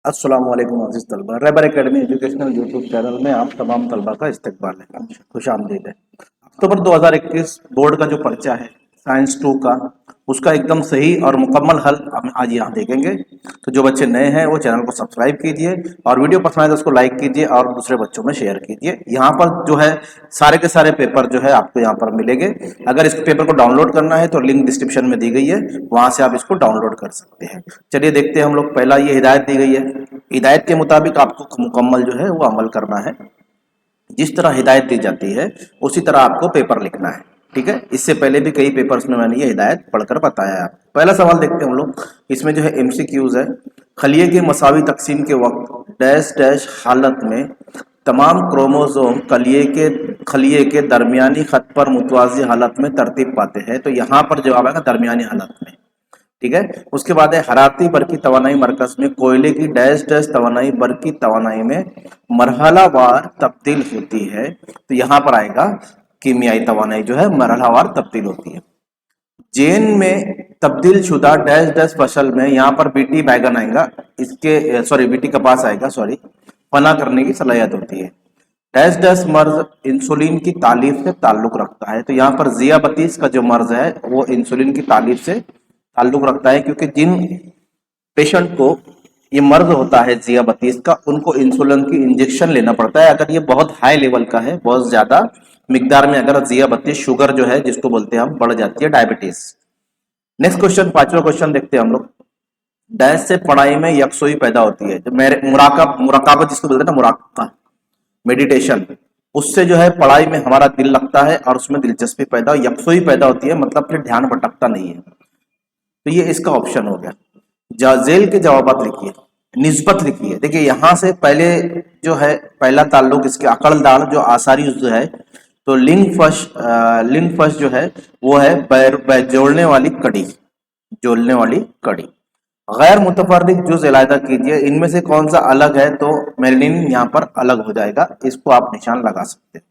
अस्सलाम वालेकुम अज़ीज़ तलबा, रहबर एकेडमी एजुकेशनल यूट्यूब चैनल में आप तमाम तलबा का इस्तकबाल है, खुशामदीद है। अक्टूबर 2021 बोर्ड का जो पर्चा है साइंस 2 का, उसका एकदम सही और मुकम्मल हल हम आज यहाँ देखेंगे। तो जो बच्चे नए हैं वो चैनल को सब्सक्राइब कीजिए और वीडियो पसंद आए तो उसको लाइक कीजिए और दूसरे बच्चों में शेयर कीजिए। यहाँ पर जो है सारे के सारे पेपर जो है आपको यहाँ पर मिलेंगे। अगर इस पेपर को डाउनलोड करना है तो लिंक डिस्क्रिप्शन में दी गई है, वहां से आप इसको डाउनलोड कर सकते हैं। चलिए देखते हैं हम लोग। पहला ये हिदायत दी गई है, हिदायत के मुताबिक आपको मुकम्मल जो है वो अमल करना है। जिस तरह हिदायत दी जाती है उसी तरह आपको पेपर लिखना है, ठीक है। इससे पहले भी कई पेपर्स में मैंने ये हिदायत पढ़कर बताया है। पहला सवाल देखते हैं हम लोग। इसमें जो है एमसीक्यूज है। खलिए के मसावी तकसीम के वक्त डैश डैश हालत में तमाम क्रोमोसोम खलिए के दरमियानी खत पर मुतवाज़ी हालत में तरतीब पाते हैं। तो यहाँ पर जवाब आएगा दरमियानी हालत में, ठीक है। उसके बाद है हरारती बरकी तवानाई मरकज में कोयले की डैश डैश तवानाई बरकी तवानाई में मरहलावार तब्दील होती है। तो यहाँ पर आएगा कीमियाई तवानाई जो है मरहलावार तब्दील होती है। जेन में तब्दील शुदा डैश डैश फसल में, यहाँ पर बीटी बैगन आएगा, इसके सॉरी बीटी कपास आएगा, सॉरी, फना करने की सलाहियत होती है। डैश डैश मर्ज इंसुलिन की तालीफ से ताल्लुक रखता है। तो यहाँ पर जियाबतीस का जो मर्ज है वो इंसुलिन की तालीफ से ताल्लुक रखता है, क्योंकि जिन पेशेंट को ये मर्ज होता है जियाबतीस का, उनको इंसुलिन की इंजेक्शन लेना पड़ता है। अगर ये बहुत हाई लेवल का है, बहुत ज्यादा मिकदार में अगर जियाबतीस शुगर जो है जिसको बोलते हैं हम बढ़ जाती है, डायबिटीज। नेक्स्ट क्वेश्चन, पांचवा क्वेश्चन देखते हैं हम लोग। डैश से पढ़ाई में यकसोई पैदा होती है। जो मेरे मुराकाबा जिसको बोलते हैं ना, मुराका मेडिटेशन, उससे जो है पढ़ाई में हमारा दिल लगता है और उसमें दिलचस्पी पैदा, यकसोई पैदा होती है, मतलब फिर ध्यान भटकता नहीं है। तो ये इसका ऑप्शन हो गया। जेल के जवाबात लिखिए, निस्बत लिखिए। देखिए यहाँ से पहले जो है पहला ताल्लुक इसके अकड़दार जो आसारी जो है, तो लिंग फश जो है वो है जोड़ने वाली कड़ी, जोड़ने वाली कड़ी। गैर मुतफर्रिक जुज इलादा कीजिए, इनमें से कौन सा अलग है, तो मेरिडिन यहाँ पर अलग हो जाएगा, इसको आप निशान लगा सकते हैं।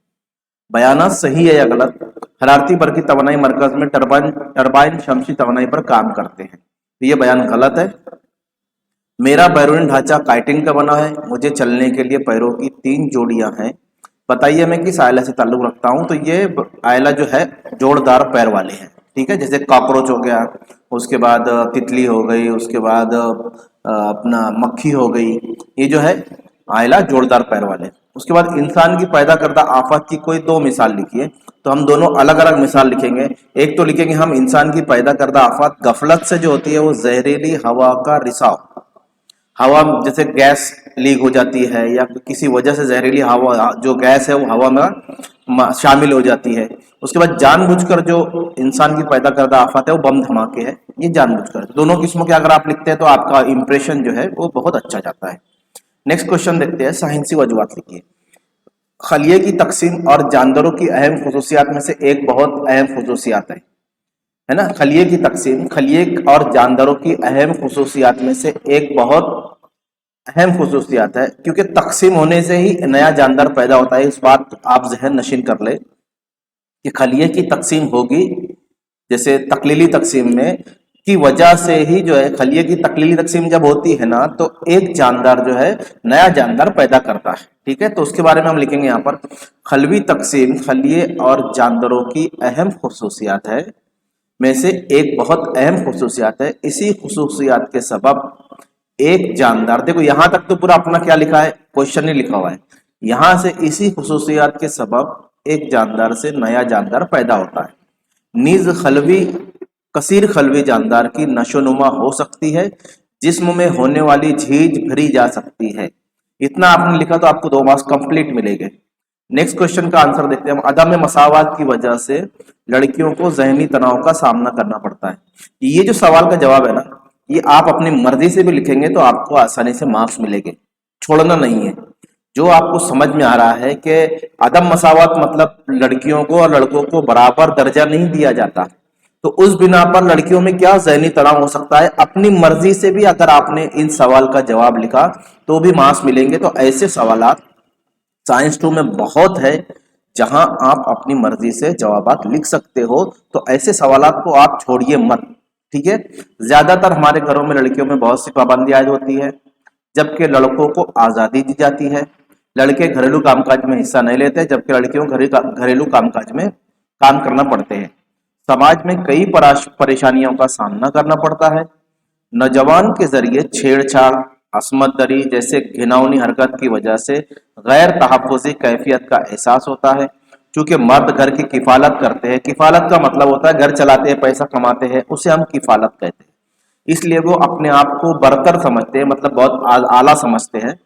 बयाना सही है या गलत। हरारती बरकी तवानाई मरकज में टरबाइन शमसी तवानाई पर काम करते हैं। तो ये बयान गलत है। मेरा बैरूनी ढांचा काइटिन का बना है, मुझे चलने के लिए पैरों की 3 जोड़ियां हैं। बताइए मैं किस आयला से ताल्लुक रखता हूं। तो ये आयला जो है जोड़दार पैर वाले हैं, ठीक है। जैसे कॉकरोच हो गया, उसके बाद तितली हो गई, उसके बाद अपना मक्खी हो गई, ये जो है आयला जोड़दार पैर वाले। उसके बाद इंसान की पैदा करदा आफत की कोई 2 मिसाल लिखिए। तो हम दोनों अलग अलग मिसाल लिखेंगे। एक तो लिखेंगे हम इंसान की पैदा करदा आफत गफलत से जो होती है, वो जहरीली हवा का रिसाव, हवा जैसे गैस लीक हो जाती है या किसी वजह से जहरीली हवा जो गैस है वो हवा में शामिल हो जाती है। उसके बाद जानबूझकर जो इंसान की पैदा करदा आफत है वो बम धमाके है, ये जानबूझकर। दोनों किस्मों के अगर आप लिखते हैं तो आपका इंप्रेशन जो है वो बहुत अच्छा जाता है। नेक्स्ट क्वेश्चन देखते हैं, साइंसी वजूहत लिखिए। खलिए की तकसीम और जानवरों की अहम खुसूसियात में से एक बहुत अहम खुसूसियात है ना। खलिए की तकसीम, खलिए और जानवरों की अहम खुसूसियात में से एक बहुत अहम खुसूसियात है, क्योंकि तकसीम होने से ही नया जानदार पैदा होता है। इस बात आप जहन नशीन कर ले कि खलिए की तकसीम होगी, जैसे तकलीली तकसीम में की वजह से ही जो है, खलिए की तकलीली तकसीम जब होती है ना, तो एक जानदार जो है नया जानदार पैदा करता है, ठीक है। तो उसके बारे में हम लिखेंगे यहाँ पर, खलवी तकसीम खलिए और जानदारों की अहम खुसूसियात है में से एक बहुत अहम खुसूसियात है। इसी खुसूसियात के सबब एक जानदार, देखो यहां तक तो पूरा अपना क्या लिखा है, क्वेश्चन नहीं लिखा हुआ है। यहां से इसी खुसूसियात के सबब एक जानदार से नया जानदार पैदा होता है। नीज खलवी कसीर खलवी जानदार की नशोनुमा हो सकती है, जिस्म में होने वाली झीझ भरी जा सकती है। इतना आपने लिखा तो आपको 2 मार्क्स कंप्लीट मिलेंगे। नेक्स्ट क्वेश्चन का आंसर देखते हैं हम। अदम मसावात की वजह से लड़कियों को जहनी तनाव का सामना करना पड़ता है। ये जो सवाल का जवाब है ना, ये आप अपनी मर्जी से भी लिखेंगे तो आपको आसानी से मार्क्स मिलेंगे, छोड़ना नहीं है। जो आपको समझ में आ रहा है कि अदम मसावत मतलब लड़कियों को और लड़कों को बराबर दर्जा नहीं दिया जाता, तो उस बिना पर लड़कियों में क्या जहनी तनाव हो सकता है, अपनी मर्जी से भी अगर आपने इन सवाल का जवाब लिखा तो भी मार्क्स मिलेंगे। तो ऐसे सवालात साइंस 2 में बहुत है जहां आप अपनी मर्जी से जवाबात लिख सकते हो। तो ऐसे सवालात को आप छोड़िए मत, ठीक है। ज्यादातर हमारे घरों में लड़कियों में बहुत सी पाबंदी आयद होती है। जबकि लड़कों को आज़ादी दी जाती है। लड़के घरेलू कामकाज में हिस्सा नहीं लेते, जबकि लड़कियों को घरेलू कामकाज में काम करना पड़ते हैं। समाज में कई परेशानियों का सामना करना पड़ता है। नौजवान के जरिए छेड़छाड़, अस्मत दरी जैसे घिनौनी हरकत की वजह से गैर तहफ़्फ़ुज़ी कैफियत का एहसास होता है। चूंकि मर्द घर की किफालत करते हैं, किफालत का मतलब होता है घर चलाते हैं, पैसा कमाते हैं, उसे हम किफालत कहते हैं। इसलिए वो अपने आप को बरतर समझते हैं, मतलब बहुत आला समझते हैं।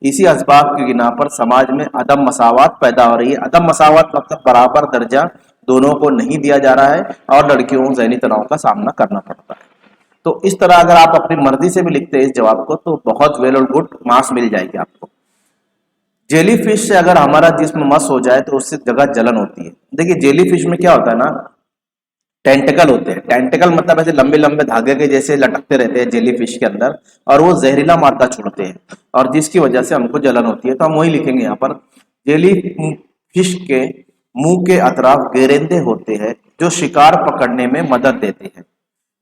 इसी असबाब की बिना पर समाज में अदम मसावत पैदा हो रही है। अदम मसावत मतलब बराबर दर्जा दोनों को नहीं दिया जा रहा है और लड़कियों को ज़हनी तनाव का सामना करना पड़ता है। तो इस तरह अगर आप अपनी मर्जी से भी लिखते हैं इस जवाब को तो बहुत वेल और गुड मार्क्स मिल जाएगी आपको। जेली फिश से अगर हमारा जिस्म मस हो जाए तो उससे जगह जलन होती है। देखिए जेली फिश में क्या होता है ना, टेंटिकल होते हैं। टेंटिकल मतलब ऐसे लंबे लंबे धागे के जैसे लटकते रहते हैं जेली फिश के अंदर, और वो जहरीला मादा छोड़ते हैं और जिसकी वजह से हमको जलन होती है। तो हम वही लिखेंगे यहाँ पर, जेली फिश के मुंह के अतराफ गेरेंदे होते हैं जो शिकार पकड़ने में मदद देते हैं।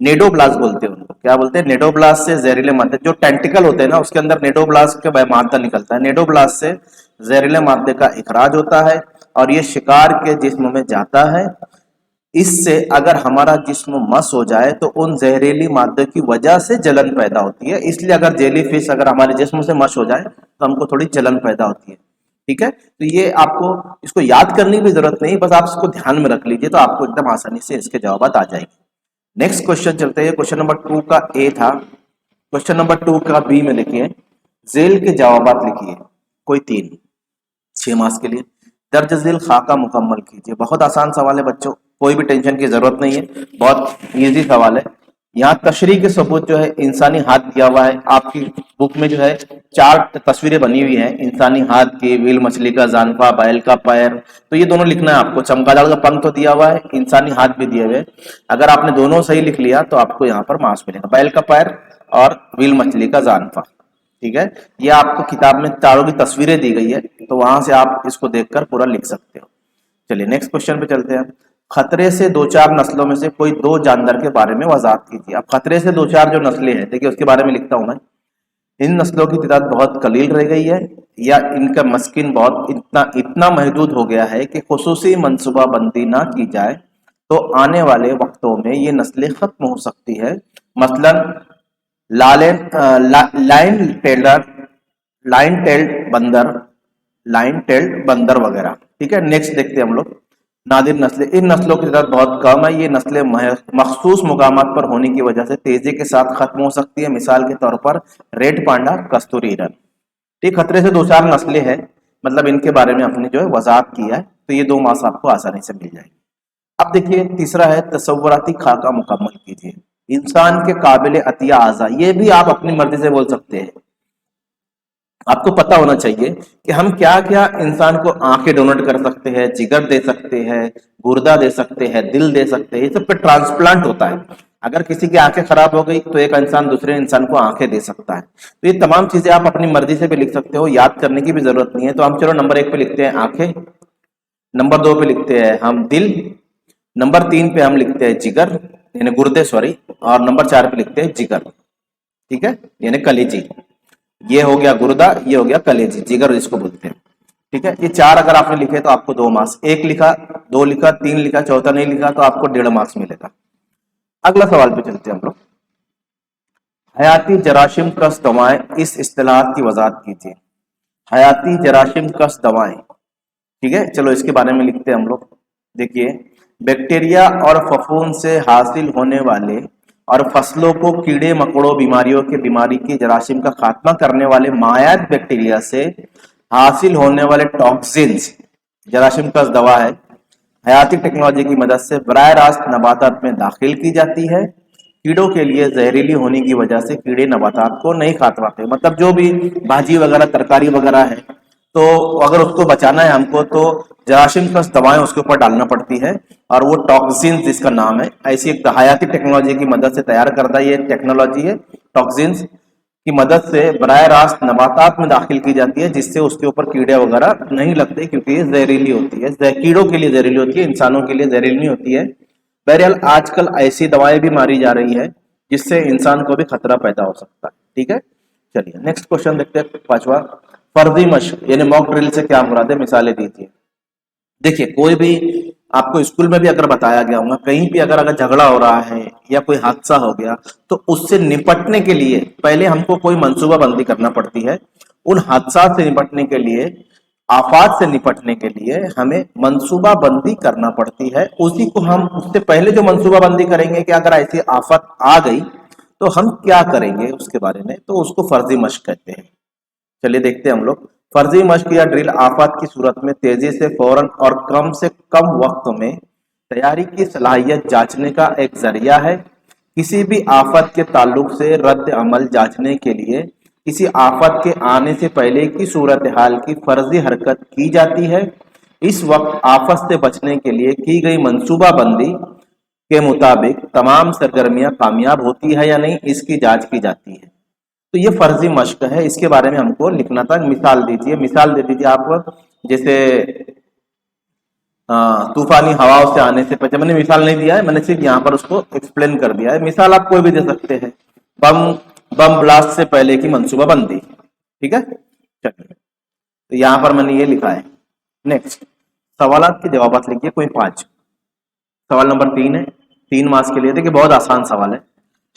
नेडोब्लास्ट बोलते हैं उनको। क्या बोलते हैं? नेडोब्लास्ट से जहरीले मादे, जो टेंटिकल होते हैं ना उसके अंदर नेडोब्लास्ट का मादा निकलता है। नेडोब्लास्ट से जहरीले मादे का इखराज होता है और ये शिकार के जिस्म में जाता है। इससे अगर हमारा जिस्म मस हो जाए तो उन जहरीली मादे की वजह से जलन पैदा होती है। इसलिए अगर जेली फिश अगर हमारे जिस्म से मस हो जाए तो हमको थोड़ी जलन पैदा होती है। ठीक है, तो ये आपको इसको याद करने की भी जरूरत नहीं, बस आप इसको ध्यान में रख लीजिए तो आपको एकदम आसानी से इसके जवाब आ जाएंगे। नेक्स्ट क्वेश्चन चलते हैं। क्वेश्चन नंबर 2 का ए था, क्वेश्चन नंबर 2 का बी में लिखिए जेल के जवाबात लिखिए, कोई 3 6 मार्क्स के लिए। दर्ज झेल खाका मुकम्मल कीजिए। बहुत आसान सवाल है बच्चों, कोई भी टेंशन की जरूरत नहीं है, बहुत इजी सवाल है। यहाँ तशरीह के सबूत जो है इंसानी हाथ दिया हुआ है। आपकी बुक में जो है 4 तस्वीरें बनी हुई है, इंसानी हाथ की, व्हील मछली का जानफा, बैल का पैर। तो ये दोनों लिखना है आपको। चमगादड़ का पंख तो दिया हुआ है, इंसानी हाथ भी दिए हुए। अगर आपने दोनों सही लिख लिया तो आपको यहाँ पर मार्क्स मिलेगा, बैल का पैर और व्हील मछली का जानफा। ठीक है, ये आपको किताब में चारों की तस्वीरें दी गई है, तो वहां से आप इसको देखकर पूरा लिख सकते हो। चलिए नेक्स्ट क्वेश्चन पे चलते हैं। खतरे से 2-4 नस्लों में से कोई 2 जानवर के बारे में वजाहत कीजिए। अब खतरे से 2-4 जो नस्लें हैं, देखिए उसके बारे में लिखता हूं मैं। इन नस्लों की तादाद बहुत कलील रह गई है या इनका मस्किन बहुत इतना महदूद हो गया है कि खुसूसी मनसूबाबंदी ना की जाए तो आने वाले वक्तों में ये नस्लें खत्म हो सकती है। मसलन लाइन टेल्ड बंदर वगैरह। ठीक है, नेक्स्ट देखते हैं हम लोग। नादिर नस्लें, इन नस्लों की तादाद बहुत कम है। ये नस्लें मखसूस मुकामात पर होने की वजह से तेजी के साथ खत्म हो सकती है। मिसाल के तौर पर रेड पांडा, कस्तूरी हिरन। ठीक, खतरे से 2-4 नस्लें हैं, मतलब इनके बारे में अपनी जो है वजाहत किया है, तो ये 2 मार्क्स आपको आसानी से मिल जाएंगे। अब देखिए तीसरा है तसव्वुराती खाका मुकम्मल कीजिए। इंसान के काबिल अतिया आज़ा, ये भी आप अपनी मर्जी से बोल सकते हैं। आपको पता होना चाहिए कि हम क्या क्या इंसान को आंखें डोनेट कर सकते हैं, जिगर दे सकते हैं, गुर्दा दे सकते हैं, दिल दे सकते हैं, ये सब पे ट्रांसप्लांट होता है। अगर किसी की आंखें खराब हो गई तो एक इंसान दूसरे इंसान को आंखें दे सकता है। तो ये तमाम चीजें आप अपनी मर्जी से भी लिख सकते हो, याद करने की भी जरूरत नहीं है। तो हम चलो नंबर 1 पे लिखते हैं आंखें, नंबर 2 पे लिखते हैं हम दिल, नंबर 3 पे हम लिखते हैं जिगर यानी गुर्दे सॉरी, और नंबर 4 पे लिखते हैं जिगर। ठीक है, यानी कलेजी। ये हो गया गुर्दा, ये हो गया कलेजी, जिगर इसको बोलते हैं। ठीक है, ये 4 अगर आपने लिखे तो आपको 2 मार्क्स। 1 लिखा, 2 लिखा, 3 लिखा, चौथा नहीं लिखा तो आपको 1.5 मार्क्स मिलेगा। अगला सवाल पे चलते हैं हम लोग। हयाती जराशिम कस दवाएं, इस इस्तिलाह की वजाहत कीजिए। हयाती जराशिम कस दवाएं, ठीक है, चलो इसके बारे में लिखते हैं हम लोग। देखिए, बैक्टीरिया और फफूंद से हासिल होने वाले और फसलों को कीड़े मकोड़ों बीमारियों के बीमारी की जरासीम का खात्मा करने वाले मायाद बैक्टीरिया से हासिल होने वाले टॉक्सिन्स जरासीम का दवा है। हयाती टेक्नोलॉजी की मदद से बराह रास्त नबातात में दाखिल की जाती है। कीड़ों के लिए जहरीली होने की वजह से कीड़े नबातात को नहीं खा पाते, मतलब जो भी भाजी वगैरह तरकारी वगैरह है तो अगर उसको बचाना है हमको तो जरासीम प्लस दवाएं उसके ऊपर डालना पड़ती है, और वो टॉक्सिन्स जिसका नाम है, ऐसी एक हयाती टेक्नोलॉजी की मदद से तैयार करता है। ये टेक्नोलॉजी है टॉक्सिन्स की मदद से बराह रास्त नबातात में दाखिल की जाती है, जिससे उसके ऊपर कीड़े वगैरह नहीं लगते, क्योंकि ये जहरीली होती है। कीड़ों के लिए जहरीली होती है, इंसानों के लिए जहरीली नहीं होती है। बहरहाल आजकल ऐसी दवाएं भी मारी जा रही है जिससे इंसान को भी खतरा पैदा हो सकता है। ठीक है, चलिए नेक्स्ट क्वेश्चन देखते हैं, पांचवा। फर्जी मश्क यानी मॉक ड्रिल से क्या मुराद है, मिसालें दीजिए। देखिए कोई भी आपको स्कूल में भी अगर बताया गया होगा, कहीं भी अगर झगड़ा हो रहा है या कोई हादसा हो गया, तो उससे निपटने के लिए पहले हमको कोई मंसूबा बंदी करना पड़ती है। उन हादसा से निपटने के लिए, आफात से निपटने के लिए हमें मंसूबा बंदी करना पड़ती है। उसी को हम उससे पहले जो मंसूबा बंदी करेंगे कि अगर ऐसी आफत आ गई तो हम क्या करेंगे उसके बारे में, तो उसको फर्जी मश्क कहते हैं। चलिए देखते हैं हम लोग। फर्जी मश्क या ड्रिल आफत की सूरत में तेजी से, फौरन और कम से कम वक्त में तैयारी की सलाहियत जांचने का एक जरिया है। किसी भी आफत के ताल्लुक से रद्द अमल जांचने के लिए किसी आफत के आने से पहले की सूरत हाल की फर्जी हरकत की जाती है। इस वक्त आफत से बचने के लिए की गई मंसूबा बंदी के मुताबिक तमाम सरगर्मियां कामयाब होती है या नहीं, इसकी जांच की जाती है। तो ये फर्जी मश्क है, इसके बारे में हमको लिखना था। मिसाल दीजिए, मिसाल दे दीजिए आप। जैसे तूफानी हवाओं से आने से पहले, मैंने मिसाल नहीं दिया है, मैंने सिर्फ यहाँ पर उसको एक्सप्लेन कर दिया है। मिसाल आप कोई भी दे सकते हैं। बम बम ब्लास्ट से पहले की मंसूबा बंदी, ठीक है। चलिए तो यहाँ पर मैंने ये लिखा है। नेक्स्ट सवालात के जवाब लिखिए, कोई 5। सवाल नंबर 3 है, 3 मार्क्स के लिए। देखिए बहुत आसान सवाल है।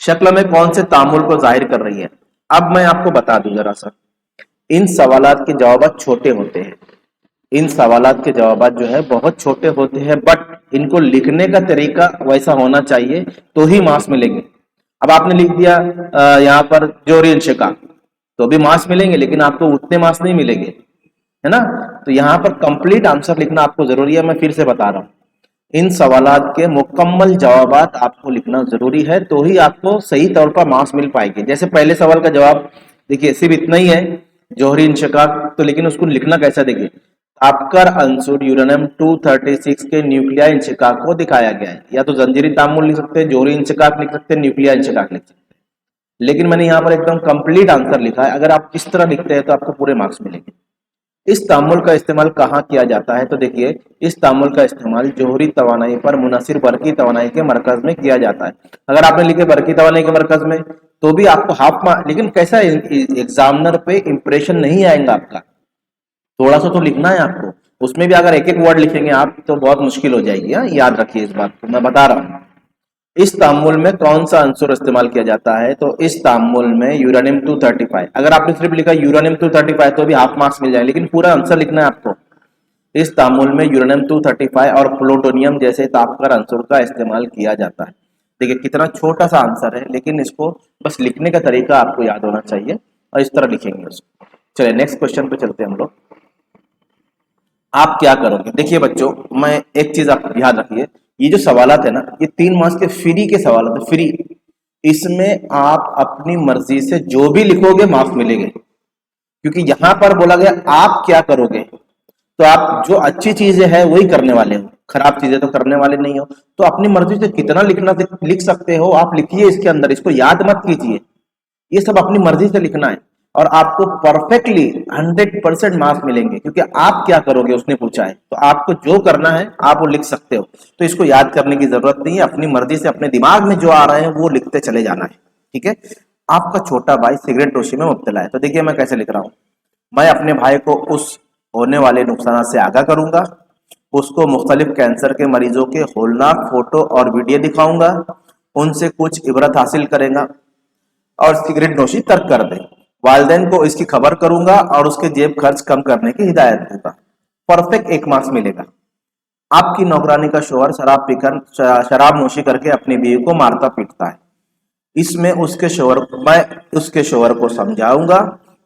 शक्ल में कौन से तामुल को जाहिर कर रही है। अब मैं आपको बता दूं जरा सा, इन सवालात के जवाब छोटे होते हैं। इन सवालात के जवाब जो है बहुत छोटे होते हैं, बट इनको लिखने का तरीका वैसा होना चाहिए तो ही मार्क्स मिलेंगे। अब आपने लिख दिया यहाँ पर जोहरी इंशिकाक, तो भी मार्क्स मिलेंगे, लेकिन आपको उतने मार्क्स नहीं मिलेंगे, है ना। तो यहाँ पर कंप्लीट आंसर लिखना आपको जरूरी है। मैं फिर से बता रहा हूँ, इन सवालात के मुकम्मल जवाबात आपको लिखना जरूरी है, तो ही आपको सही तौर पर मार्क्स मिल पाएंगे। जैसे पहले सवाल का जवाब देखिए, सिर्फ इतना ही है, जोहरी इंशिकाक, तो लेकिन उसको लिखना कैसा, देखिए तापकर अंसुर यूरेनियम 236 के न्यूक्लियर इंशिकाक को दिखाया गया है। या तो जंजीरी तामुल लिख सकते हैं, जोहरी इंशिकाक लिख सकते हैं, न्यूक्लियर इंशिकाक लिख सकते हैं, लेकिन मैंने यहाँ पर एकदम कंप्लीट आंसर लिखा है। अगर आप इस तरह लिखते हैं तो आपको पूरे मार्क्स मिलेंगे। इस तामुल का इस्तेमाल कहाँ किया जाता है, तो देखिए इस तामुल का इस्तेमाल जोहरी तवानाई पर मुनहसिर बरकी तवानाई के मरकज में किया जाता है। अगर आपने लिखे बरकी तवानाई के मरकज में, तो भी आपको हाफ मार्क, लेकिन कैसा एग्जामिनर पे इंप्रेशन नहीं आएगा आपका, थोड़ा सा तो लिखना है आपको। उसमें भी अगर एक एक वर्ड लिखेंगे आप तो बहुत मुश्किल हो जाएगी। याद रखिए इस बात को, मैं बता रहा हूँ। इस तामुल में कौन सा अंसुर इस्तेमाल किया जाता है, तो इस तामुल में यूरेनियम 235। अगर आपने सिर्फ लिखा यूरेनियम 235 तो भी हाफ मार्क्स मिल जाए, लेकिन पूरा आंसर लिखना है आपको। इस तामुल में यूरेनियम 235 और प्लूटोनियम जैसे तापकर अंसुर का इस्तेमाल किया जाता है। देखिए कितना छोटा सा आंसर है, लेकिन इसको बस लिखने का तरीका आपको याद होना चाहिए और इस तरह लिखेंगे उसको। चलिए नेक्स्ट क्वेश्चन पे चलते हैं हम लोग। आप क्या करोगे, देखिए बच्चों, मैं एक चीज आप याद रखिए, ये जो सवालात है ना, ये 3 मार्क्स के फ्री के सवाल है, फ्री। इसमें आप अपनी मर्जी से जो भी लिखोगे मार्क्स मिलेंगे, क्योंकि यहां पर बोला गया आप क्या करोगे, तो आप जो अच्छी चीजें है वही करने वाले हो, खराब चीजें तो करने वाले नहीं हो। तो अपनी मर्जी से कितना लिखना लिख सकते हो आप लिखिए इसके अंदर, इसको याद मत कीजिए, ये सब अपनी मर्जी से लिखना है और आपको परफेक्टली 100% मार्क्स मिलेंगे, क्योंकि आप क्या करोगे उसने पूछा है, तो आपको जो करना है आप वो लिख सकते हो। तो इसको याद करने की जरूरत नहीं है, अपनी मर्जी से अपने दिमाग में जो आ रहे हैं वो लिखते चले जाना है, ठीक है। आपका छोटा भाई सिगरेट नोशी में मुब्तला है, तो देखिए मैं कैसे लिख रहा हूं। मैं अपने भाई को उस होने वाले नुकसान से आगाह करूंगा, उसको मुख्तलिफ कैंसर के मरीजों के होलनाक फोटो और वीडियो दिखाऊंगा, उनसे कुछ इबरत हासिल करेगा और सिगरेट नोशी तर्क कर दे। वालिदैन को इसकी खबर करूंगा और उसके जेब खर्च कम करने की हिदायत दूंगा। परफेक्ट 1 मार्क्स मिलेगा। आपकी नौकरानी का शोहर शराब पीकर शराब नोशी करके अपनी बीवी को मारता पीटता है। इसमें मैं उसके शोहर को समझाऊंगा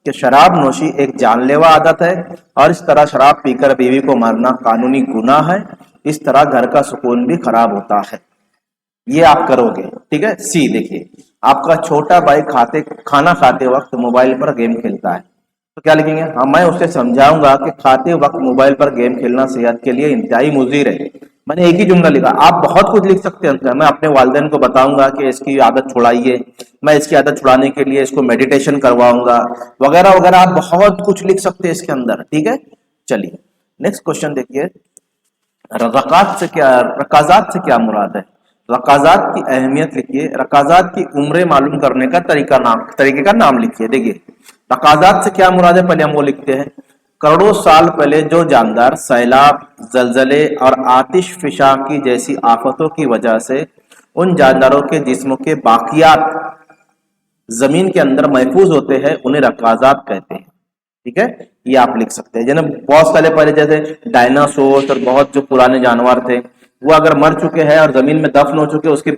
कि शराब नोशी एक जानलेवा आदत है और इस तरह शराब पीकर बीवी को मारना कानूनी गुनाह है। इस तरह घर का सुकून भी खराब होता है। ये आप करोगे, ठीक है। सी देखिए, आपका छोटा भाई खाना खाते वक्त मोबाइल पर गेम खेलता है, तो क्या लिखेंगे, हाँ मैं उसे समझाऊंगा कि खाते वक्त मोबाइल पर गेम खेलना सेहत के लिए इंतहाई मुज़िर है। मैंने एक ही जुमला लिखा, आप बहुत कुछ लिख सकते हैं। मैं अपने वालिदैन को बताऊंगा कि इसकी आदत छुड़ाइए, मैं इसकी आदत छुड़ाने के लिए इसको मेडिटेशन करवाऊंगा, वगैरह वगैरह। आप बहुत कुछ लिख सकते हैं इसके अंदर, ठीक है। चलिए नेक्स्ट क्वेश्चन देखिए, रकाजात से क्या मुराद है। रकाजात की अहमियत लिखिए, रकाजात की उम्र मालूम करने का तरीके का नाम लिखिए। देखिए रकाजात से क्या मुराद है, पहले हम वो लिखते हैं। करोड़ों साल पहले जो जानदार सैलाब, जलजले और आतिश फिशा की जैसी आफतों की वजह से उन जानदारों के जिस्मों के बाकियात जमीन के अंदर महफूज होते हैं, उन्हें रकाजात कहते हैं। ठीक है, ये आप लिख सकते हैं। जैसे बहुत साल पहले जैसे डायनासोर और बहुत जो पुराने जानवर थे वो अगर मर चुके हैं और जमीन में दफन हो चुके, उसके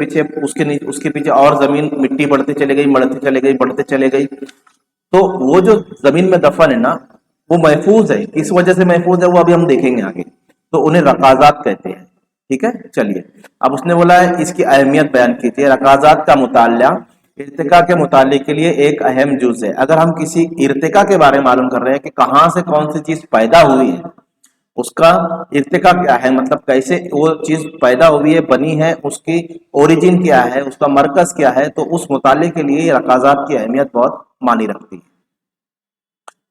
पीछे और जमीन मिट्टी बढ़ती चली गई, बढ़ते चले गई, बढ़ते चले गई, तो वो जो जमीन में दफन है ना, वो महफूज है। किस वजह से महफूज है वो अभी हम देखेंगे आगे। तो उन्हें रकाजात कहते हैं। ठीक है, चलिए अब उसने बोला है इसकी अहमियत बयान कीजिए। रकाजात का मुताल्या इर्तिका के मुताले के लिए एक अहम जुज है। अगर हम किसी इर्तिका के बारे में मालूम कर रहे हैं कि कहाँ से कौन सी चीज पैदा हुई है, उसका इर्तिका क्या है, मतलब कैसे वो चीज पैदा हुई है, बनी है, उसकी ओरिजिन क्या है, उसका मरकज क्या है, तो उस मुताले के लिए रकाजात की अहमियत बहुत मानी रखती है।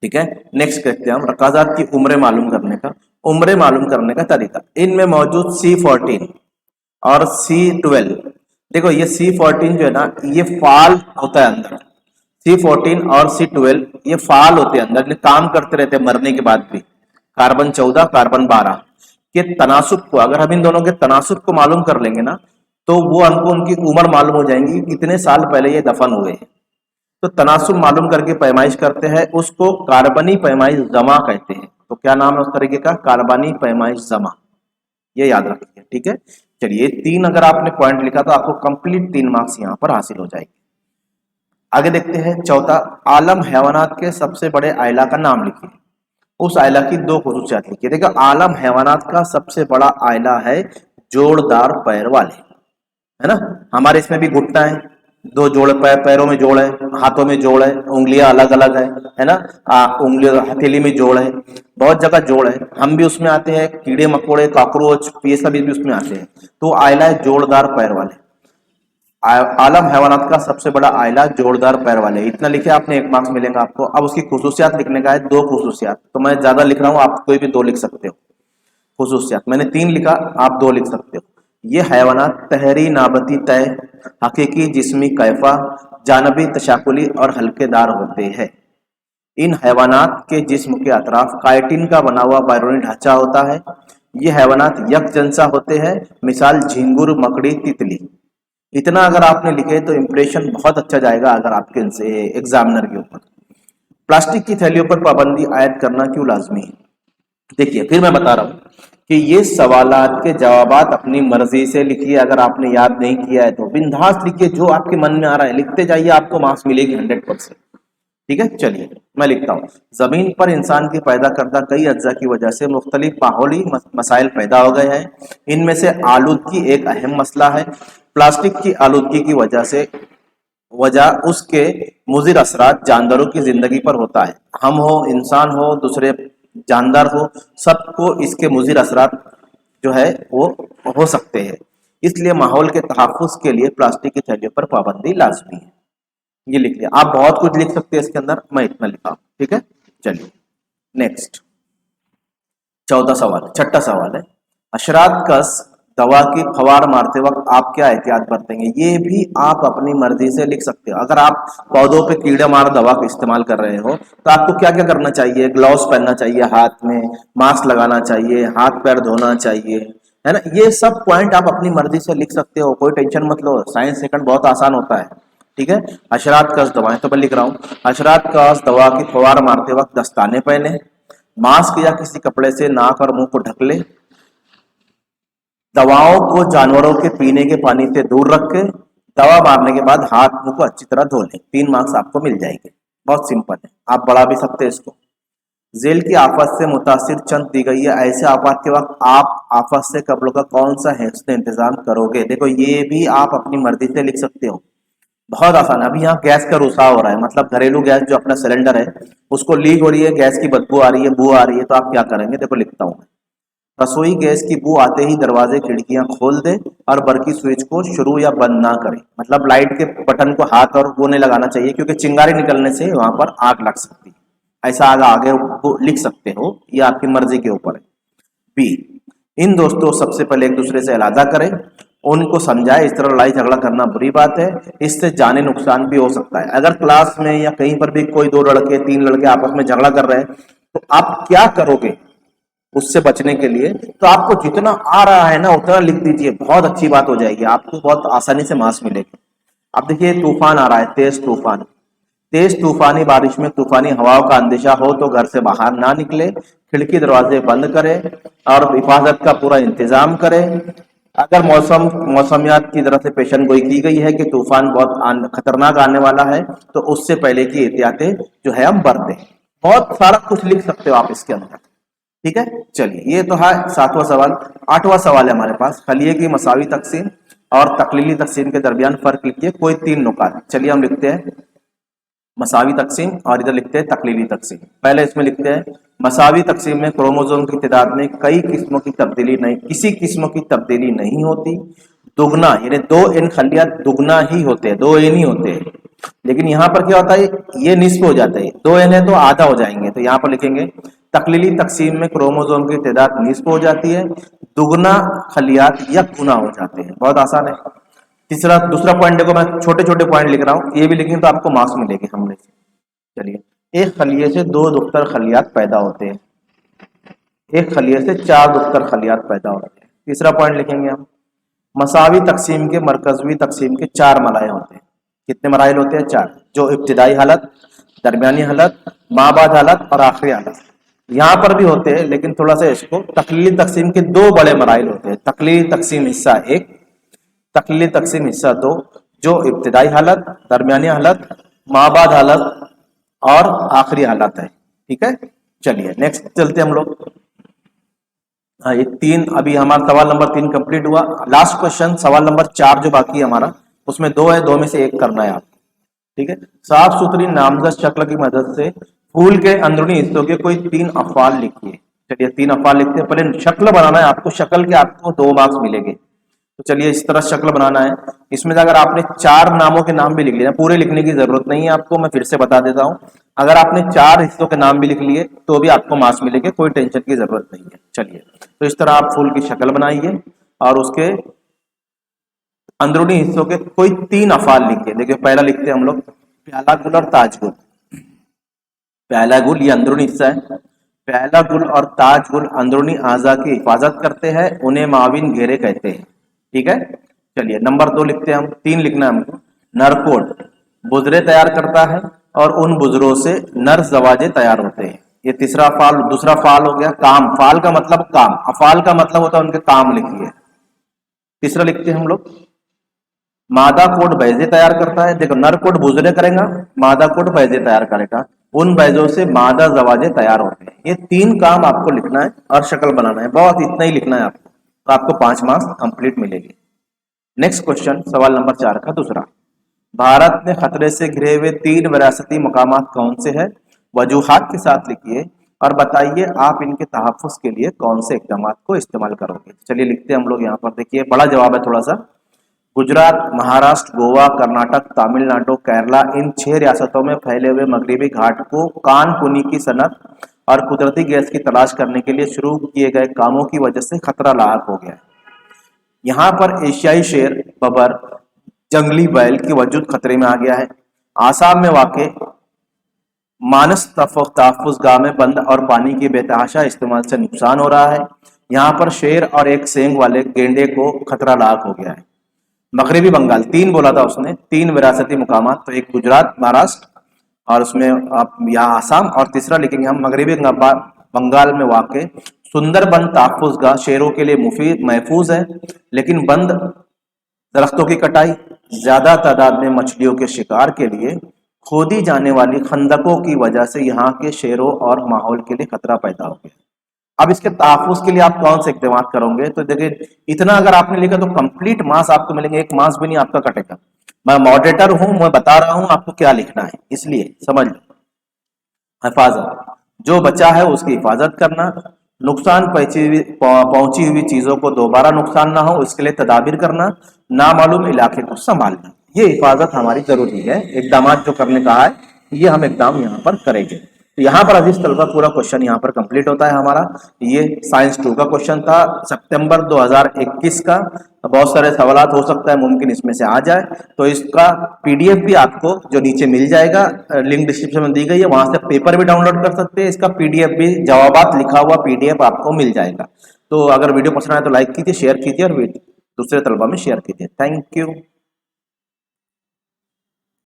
ठीक है, नेक्स्ट देखते हैं हम रकाजात की उम्र मालूम करने का। उम्र मालूम करने का तरीका, इनमें मौजूद C14 और C12, देखो ये C14 जो है ना, ये फाल होता है अंदर। C14 और C12 ये फाल होते हैं अंदर, काम करते रहते हैं मरने के बाद भी। कार्बन 14, कार्बन 12 के तनासुब को, अगर हम इन दोनों के तनासुब को मालूम कर लेंगे ना, तो वो हमको उनकी उम्र मालूम हो जाएंगी कितने साल पहले ये दफन हुए हैं। तो तनासुब मालूम करके पैमाइश करते हैं, उसको कार्बनी पैमाइश जमा कहते हैं। तो क्या नाम है उस तरीके का, कार्बनी पैमाइश जमा, ये याद रखिए। ठीक है, चलिए तीन अगर आपने पॉइंट लिखा तो आपको कंप्लीट 3 मार्क्स यहाँ पर हासिल हो जाएंगे। आगे देखते हैं चौथा, आलम हैवानात के सबसे बड़े आइला का नाम लिखिए। उस आइला की 2 खुसूसियात लिखिए। देखो आलम हैवानात का सबसे बड़ा आइला है जोड़दार पैर वाले, है ना। हमारे इसमें भी घुटना है, 2 जोड़, पैरों में जोड़ है, हाथों में जोड़ है, उंगलियां अलग अलग है ना। उंगलियों हथेली में जोड़ है, बहुत जगह जोड़ है। हम भी उसमें आते हैं, कीड़े मकोड़े, कॉकरोच, ये सभी भी उसमें आते हैं। तो आइला है जोड़दार पैर वाले। आलम हैवानात का सबसे बड़ा आइला जोड़दार पैर वाले, इतना लिखे आपने 1 मार्क्स मिलेगा आपको। अब उसकी खुसूसियात लिखने का है, 2 खुसूसियात, तो मैं ज्यादा लिख रहा हूँ, आप कोई भी 2 लिख सकते हो। खुसूसियात मैंने 3 लिखा, आप 2 लिख सकते हो। ये हैवानात तहरी नाबती तय, हकीकी जिस्मी कैफा, जानबी तशाकुली और हल्केदार होते हैं। इन हैवानात के जिस्म के अतराफ काइटिन का बना हुआ बैरूनी ढांचा होता है। ये हैवानात यकजंसा होते हैं, मिसाल झिंगुर, मकड़ी, तितली। इतना अगर आपने लिखे तो इंप्रेशन बहुत अच्छा जाएगा अगर आपके एग्जामिनर के ऊपर। प्लास्टिक की थैलियों पर पाबंदी आयद करना क्यों लाजमी है? देखिए फिर मैं बता रहा हूँ कि ये सवालात के जवाबात अपनी मर्जी से लिखिए। अगर आपने याद नहीं किया है तो बिंदास लिखिए, जो आपके मन में आ रहा है लिखते जाइए, आपको मार्क्स मिलेगी 100%। ठीक है, चलिए मैं लिखता हूँ। जमीन पर इंसान की पैदा करदा कई अज्जा की वजह से मुख्तलिफ माहौली मसाइल पैदा हो गए हैं। इनमें से आलूदगी एक अहम मसला है। प्लास्टिक की आलूदगी की वजह उसके मुज़िर असरात जानदारों की जिंदगी पर होता है। हम हो, इंसान हो, दूसरे जानदार हो, सबको इसके मुज़िर असरात जो है वो हो सकते हैं। इसलिए माहौल के तहफ़्फ़ुज़ के लिए प्लास्टिक की थैलियों पर पाबंदी लाजमी है। ये लिख लिया। आप बहुत कुछ लिख सकते हैं इसके अंदर, मैं इतना लिखा। ठीक है, चलिए नेक्स्ट 14 सवाल, छठा सवाल है, अशरात कस दवा की फवार मारते वक्त आप क्या एहतियात बरतेंगे? ये भी आप अपनी मर्जी से लिख सकते हो। अगर आप पौधों पे कीड़े मार दवा का इस्तेमाल कर रहे हो तो आपको क्या क्या करना चाहिए? ग्लव्स पहनना चाहिए हाथ में, मास्क लगाना चाहिए, हाथ पैर धोना चाहिए, है ना। ये सब पॉइंट आप अपनी मर्जी से लिख सकते हो, कोई टेंशन मत लो। साइंस सेकंड बहुत आसान होता है। ठीक है, अशरात कस दवाएं, तो मैं लिख रहा हूँ, अशरात कस दवा की फवार मारते वक्त दस्ताने पहने, मास्क या किसी कपड़े से नाक और मुंह को ढक ले, दवाओं को जानवरों के पीने के पानी से दूर रख के, दवा मारने के बाद हाथ मुंह को अच्छी तरह धो लें। 3 मार्क्स आपको मिल जाएंगे, बहुत सिंपल है, आप बढ़ा भी सकते हैं इसको। जेल की आफत से मुतासिर चंद दी गई है, ऐसे आफत के वक्त आप आफत से कपड़ों का कौन सा हिस्सा इंतजाम करोगे? देखो ये भी आप अपनी मर्जी से लिख सकते हो, बहुत आसान है। अभी यहाँ गैस का रुसाव हो रहा है, मतलब घरेलू गैस जो अपना सिलेंडर है उसको लीक हो रही है, गैस की बदबू आ रही है, बू आ रही है, तो आप क्या करेंगे? देखो लिखता हूँ, रसोई गैस की बू आते ही दरवाजे खिड़कियां खोल दे और बरकी स्विच को शुरू या बंद ना करें। मतलब लाइट के बटन को हाथ और वो नहीं लगाना चाहिए, क्योंकि चिंगारी निकलने से वहां पर आग लग सकती है। ऐसा आगे वो लिख सकते हो, ये आपकी मर्जी के ऊपर है। बी, इन दोस्तों सबसे पहले एक दूसरे से अलहदा करें, उनको समझाए इस तरह लड़ाई झगड़ा करना बुरी बात है, इससे जाने नुकसान भी हो सकता है। अगर क्लास में या कहीं पर भी कोई 2 लड़के 3 लड़के आपस में झगड़ा कर रहे हैं तो आप क्या करोगे उससे बचने के लिए? तो आपको जितना आ रहा है ना उतना लिख दीजिए, बहुत अच्छी बात हो जाएगी, आपको बहुत आसानी से मार्क्स मिलेगी। अब देखिए तूफान आ रहा है, तेज तूफान, तेज तूफानी बारिश में तूफानी हवाओं का अंदेशा हो तो घर से बाहर ना निकले, खिड़की दरवाजे बंद करें और हिफाजत का पूरा इंतजाम करें। अगर मौसमियात की तरफ से पेशन गोई की गई है कि तूफान बहुत खतरनाक आने वाला है तो उससे पहले की एहतियातें जो है हम बरतें। बहुत सारा कुछ लिख सकते हो आप इसके अंदर, ठीक है। चलिए ये तो है 7वां सवाल। 8वां सवाल है हमारे पास, खलिए की मसावी तकसीम और तकलीली तकसीम के दरमियान फर्क लिखिए, कोई 3 नुकात। चलिए हम लिखते हैं मसावी तकसीम और इधर लिखते हैं तकलीली तकसीम। पहले इसमें लिखते हैं मसावी तकसीम में क्रोमोसोम की तादाद में कई किस्मों की तब्दीली नहीं, किसी किस्म की तब्दीली नहीं होती। दुगना यानी 2 एन खलियात दुगना ही होते हैं, 2 एन ही होते हैं। लेकिन यहाँ पर क्या होता है, ये निस्फ हो जाता है, 2 एन है तो आधा हो जाएंगे। तो यहाँ पर लिखेंगे तकलीली तकसीम में क्रोमोसोम की तादाद निस्फ हो जाती है, दुगना खलियात या गुना हो जाते हैं। बहुत आसान है। दूसरा पॉइंट देखो, मैं छोटे छोटे पॉइंट लिख रहा हूँ, ये भी लिखेंगे तो आपको मार्क्स मिलेंगे हमने से। चलिए, एक खलिए से 2 दुख्तर खलियात पैदा होते हैं, एक खलिए से 4 दुख्तर खलियात पैदा होते हैं। तीसरा पॉइंट लिखेंगे हम, मसावी तकसीम के मरकजवी तकसीम के 4 मराइल होते हैं। कितने मराइल होते हैं? 4, जो इब्तिदाई हालत, दरमियानी हालत, माबाद हालत और आखिरी हालत। यहाँ पर भी होते हैं लेकिन थोड़ा सा इसको तकलीली तकसीम के 2 बड़े मराइल होते हैं। तकलीली तकसीम हिस्सा 1, तकलीली तकसीम हिस्सा 2, जो इब्तिदाई हालत, दरमियानी हालत, माबाद हालत और आखिरी हालत है, ठीक है। चलिए नेक्स्ट चलते हम लोग। हाँ, ये 3 अभी हमारा सवाल नंबर 3 कंप्लीट हुआ। लास्ट क्वेश्चन सवाल नंबर 4 जो बाकी है हमारा, उसमें 2 है, 2 में से 1 करना है आपको, ठीक है। साफ सुथरी नामजद शक्ल की मदद से फूल के अंदरूनी हिस्सों के कोई 3 अफआल लिखिए। चलिए 3 अफआल लिखते हैं। पहले शक्ल बनाना है आपको, शक्ल के आपको 2 मार्क्स मिलेंगे। तो चलिए इस तरह शक्ल बनाना है। इसमें अगर आपने 4 नामों के नाम भी लिख लिए, पूरे लिखने की जरूरत नहीं है आपको, मैं फिर से बता देता हूं। अगर आपने 4 हिस्सों के नाम भी लिख लिए तो भी आपको मार्क्स मिलेंगे, कोई टेंशन की जरूरत नहीं है। चलिए तो इस तरह आप फूल की शक्ल बनाइए और उसके अंदरूनी हिस्सों के कोई 3 अफआल लिखिए। देखिए पहला लिखते हैं हम लोग, प्याला गुल और ताज गुल। प्याला गुल ये अंदरूनी हिस्सा है। प्याला गुल और ताज गुल अंदरूनी आजा की हिफाजत करते हैं, उन्हें माविन घेरे कहते हैं, ठीक है। चलिए नंबर 2 लिखते हैं हम, 3 लिखना है हमको। नरकोड बुजरे तैयार करता है और उन बुजरों से नर जवाजे तैयार होते हैं। ये तीसरा फाल। दूसरा फाल हो गया काम। फाल का मतलब काम, अफाल का मतलब होता है उनके काम लिखिए। तीसरा लिखते हैं हम लोग, मादा कोड बैजे तैयार करता है। देखो नर कोड बुजरे करेगा, मादा कोड बैजे तैयार करेगा, उन बैजों से मादा जवाजे तैयार होते हैं। ये 3 काम आपको लिखना है और शक्ल बनाना है, बहुत इतना ही लिखना है आपको, तो आपको 5 मार्क्स कंप्लीट मिलेगी। नेक्स्ट क्वेश्चन सवाल नंबर 4 का दूसरा, भारत में खतरे से घिरे हुए 3 विरासती मकामात कौन से हैं? वजूहात के साथ लिखिए और बताइए आप इनके तहफ़्फ़ुज़ के लिए कौन से इक़दामात को इस्तेमाल करोगे। चलिए लिखते हैं हम लोग यहाँ पर। देखिए बड़ा जवाब है थोड़ा सा। गुजरात, महाराष्ट्र, गोवा, कर्नाटक, तमिलनाडु, केरला, इन 6 रियासतों में फैले हुए मगरबी घाट को कानकुनी की सनत और कुदरती गैस की तलाश करने के लिए शुरू किए गए कामों की वजह से खतरा लाक हो गया है। यहाँ पर एशियाई शेर, बबर, जंगली बैल की वजूद खतरे में आ गया है। आसाम में वाक़ मानस तहफ़्फ़ुज़गाह में बंद और पानी की बेतहाशा इस्तेमाल से नुकसान हो रहा है। यहाँ पर शेर और एक सेंग वाले गेंडे को खतरा लाक हो गया है। मगरबी बंगाल 3 बोला था उसने, 3 विरासती मुकामात, तो एक गुजरात, महाराष्ट्र और उसमें आप यहाँ आसाम, और तीसरा लिखेंगे हम मगरबी बंगाल में वाक़ सुंदरबन तहफ़्फ़ुज़गाह शेरों के लिए मुफीद महफूज है, लेकिन बंद दरख्तों की कटाई, ज्यादा तादाद में मछलियों के शिकार के लिए खोदी जाने वाली खंदकों की वजह से यहाँ के शेरों और माहौल के लिए खतरा पैदा हो गया। अब इसके तहफ़्फ़ुज़ के लिए आप कौन से इक़दाम करोगे? तो देखिए इतना अगर आपने लिखा तो कंप्लीट मार्क्स आपको मिलेंगे, 1 मार्क्स भी नहीं आपका कटेगा। मैं मॉडरेटर हूं, मैं बता रहा हूं आपको क्या लिखना है, इसलिए समझ लो। हिफाजत, जो बचा है उसकी हिफाजत करना, नुकसान पहुंची हुई चीजों को दोबारा नुकसान ना हो इसके लिए तदाबीर करना, नामालूम इलाके को संभालना, ये हिफाजत हमारी जरूरी है। इकदाम जो करने का है ये हम इकदाम यहाँ पर करेंगे। तो यहाँ पर अजीज तलबा पूरा क्वेश्चन यहाँ पर कंप्लीट होता है हमारा। ये साइंस 2 का क्वेश्चन था सितंबर 2021 का। बहुत सारे सवालात हो सकता है मुमकिन इसमें से आ जाए, तो इसका पीडीएफ भी आपको जो नीचे मिल जाएगा, लिंक डिस्क्रिप्शन में दी गई है, वहां से पेपर भी डाउनलोड कर सकते हैं, इसका पीडीएफ भी जवाबात लिखा हुआ पीडीएफ आपको मिल जाएगा। तो अगर वीडियो पसंद आए तो लाइक कीजिए, शेयर कीजिए और दूसरे तलबा में शेयर कीजिए। Thank you.